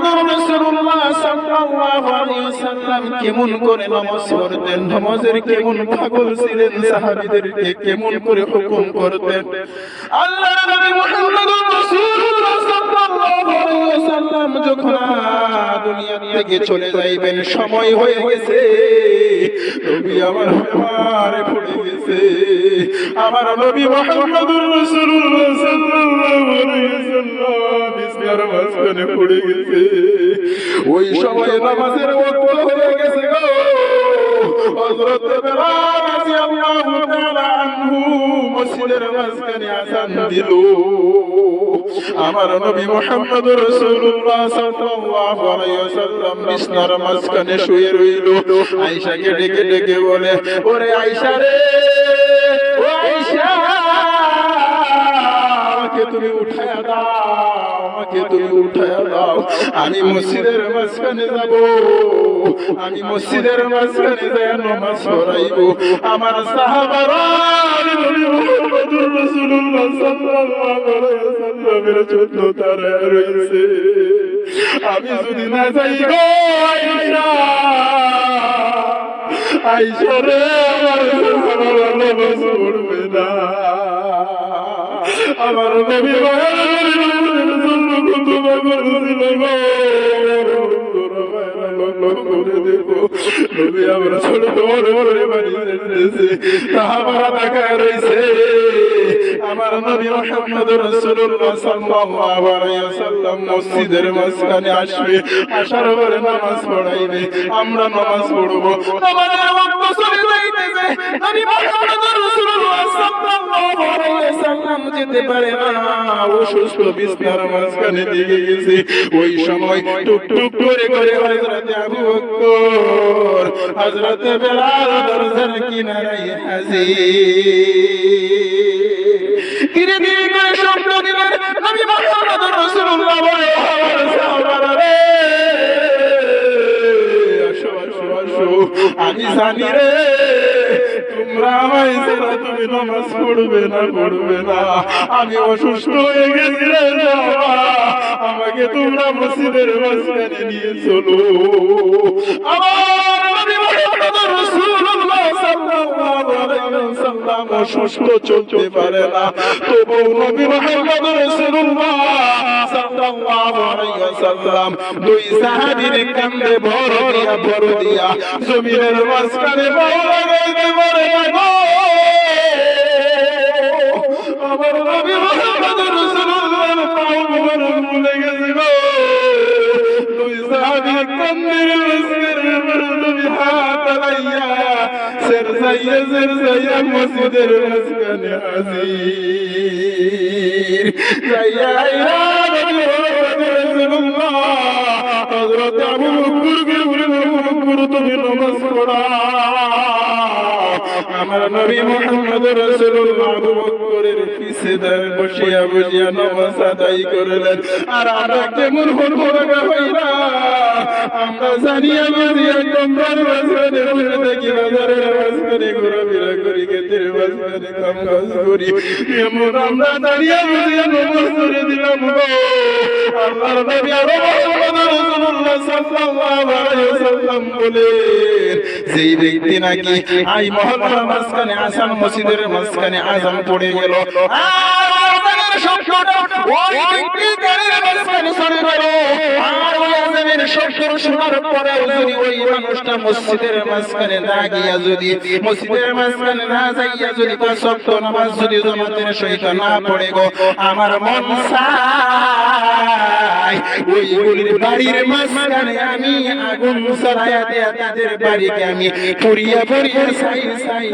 মুহাম্মদুর রাসূলুল্লাহ সাল্লাল্লাহু আলাইহি ওয়াসাল্লাম কেমন করে নামাজ পড়তেন, নামাজের কেমন পাগল ছিলেন, সাহাবীদেরকে কেমন করে হুকুম করতেন। আল্লাহর নবী মুহাম্মদুর রাসূলুল্লাহ সাল্লাল্লাহু আলাইহি ওয়াসাল্লাম যখন দুনিয়া থেকে চলে যাইবেন, সময় হয়ে গেছে, নবী আমার ব্যাপারে পড়ে গেছে। আমার নবী মুহাম্মদুর রাসূলুল্লাহ সাল্লাল্লাহু আলাইহি ওয়াসাল্লাম বিছানার মাঝখানে পড়ে গেছে। ওই সময় নামাজের ওয়াক্ত হয়ে গেছে গো। হযরত বেলাল রাদিয়াল্লাহু তাআলা আনহু মসজিদের মাঝখানে আযান দিল। আমার নবী মুহাম্মদুর রাসূলুল্লাহ সাল্লাল্লাহু আলাইহি ওয়াসাল্লাম বিছানার মাঝখানে শুয়ে রইল। আয়েশাকে ডেকে ডেকে বলে, ওরে আয়েশা রে, ও আয়েশা, আমাকে তুমি উঠায়া দাও, আমাকে তুমি উঠায়া দাও। আমি মসজিদের মাঝখানে যাব, আমি মসজিদের মাঝখানে যায় নামাজ পড়াইব। আমার সাহাবারা নবী মুহাম্মদুর রাসূলুল্লাহ সাল্লাল্লাহু আলাইহি ওয়াসাল্লামের জন্য দাঁড়ায় রয়েছে। আমি যদি না যাই গো আয়েশা, আয়েশা রে, আমার সাহাবারা নামাজ পড়বে না। আমার নবী মুহাম্মদুর রাসূলুল্লাহ কত পাগল ছিল গো। নবী আমরা ছোট বড় বড় বাড়ি দিতেছে, সাহাবারা তাকায় রইছে। আমার নবী মুহাম্মদুর রাসূলুল্লাহ সাল্লাল্লাহু আলাইহি ওয়াসাল্লাম মসজিদের মাঝখানে আসবে, আসার পরে নামাজ পড়াইবে, আমরা নামাজ পড়ব। নামাজের ওয়াক্ত চলে যাইতেছে, নবী মুহাম্মদুর রাসূলুল্লাহ সাল্লাল্লাহু আলাইহি ওয়াসাল্লাম যেতে পারে না, অসুস্থ, বিছানার মাঝখানে দিয়ে গেছে। ওই সময় টুক টুক করে করে হযরত আবু বকর, হযরত বেলাল দরজার কিনারায় হাজির। ধীরে ধীরে করে শব্দ দিলেন, নবী মুহাম্মদুর রাসূলুল্লাহ বলে, সাহাবারা রে, আসো আসো আসো, আমি জানি রে তোমরা আমায় ছাড়া তুমি নামাজ পড়বে না, পড়বে না। আমি অসুস্থ হয়ে গেছি রে, আমাকে তোমরা মসজিদের মাঝখানে নিয়ে চলো। আমার নবী মুহাম্মদুর রাসূলুল্লাহ সাল্লাল্লাহু আলাইহি ওয়াসাল্লাম অসুস্থ, চলতে পারে না, তবু নবী মুহাম্মদুর রাসূলুল্লাহ সাল্লাল্লাহু আলাইহি ওয়াসাল্লাম দুই সাহাবীর কাঁধে ভর দিয়া জমিনের মাঝখানে পাও লাগাইতে পারে না গো। আমার নবী মুহাম্মদুর রাসূলুল্লাহর পাও মোবারক ফুলে গেছে গো। দুই সাহাবীর কাঁধের মাঝখানে নবী হাত লাগাইয়া সেরজাইয়া মসজিদের মাঝখানে হাজির। যাইয়া নবী মুহাম্মদুর রাসূলুল্লাহ হযরত আবু বকরকে বলে, আবু বকর তুমি নামাজ পড়া। আমার নবী মুহাম্মদুর রাসূলুল্লাহ আবু বকরের পিছে দাঁড়িয়ে বসিয়া বসিয়া নামাজ আদায় করলেন। আর আমরা কেমন হরহরা হইলা, আমরা জানিয়া বুঝিয়া কমরার মাঝখানে বসে থাকি, বাজারের মাঝখানে ঘোরাফেরা করি, ক্ষেতের মাঝখানে কাম কাজ করি, এমন আমরা দাঁড়িয়ে বুঝিয়া নামাজ পড়ে দিলাম গো। আল্লাহর নবী মুহাম্মদুর রাসূলুল্লাহ সাল্লাল্লাহু আলাইহি ওয়াসাল্লাম বলেন, যেই ব্যক্তি নাকি আই মহল্লার মাঝখানে আসান মসজিদের মাঝখানে আযান পড়ে গেল, আর আযানের শব্দটা ওই ব্যক্তির কানের মাঝখানে শুনে গেল, আর ওই আযানের শব্দ শোনার পরেও যদি ওই মানুষটা মসজিদের মাঝখানে না গিয়া, যদি মসজিদের মাঝখানে না যাইয়া যদি পাঁচ ওয়াক্ত নামাজ যদি জামাতের সহিত না পড়ে গো, আমার মন চায় ওই গলির বাড়ির মাঝখানে আমি আগুন জ্বালায়া দেয়া তাদের বাড়িকে আমি পুড়িয়া পুড়িয়া ছাই ছাই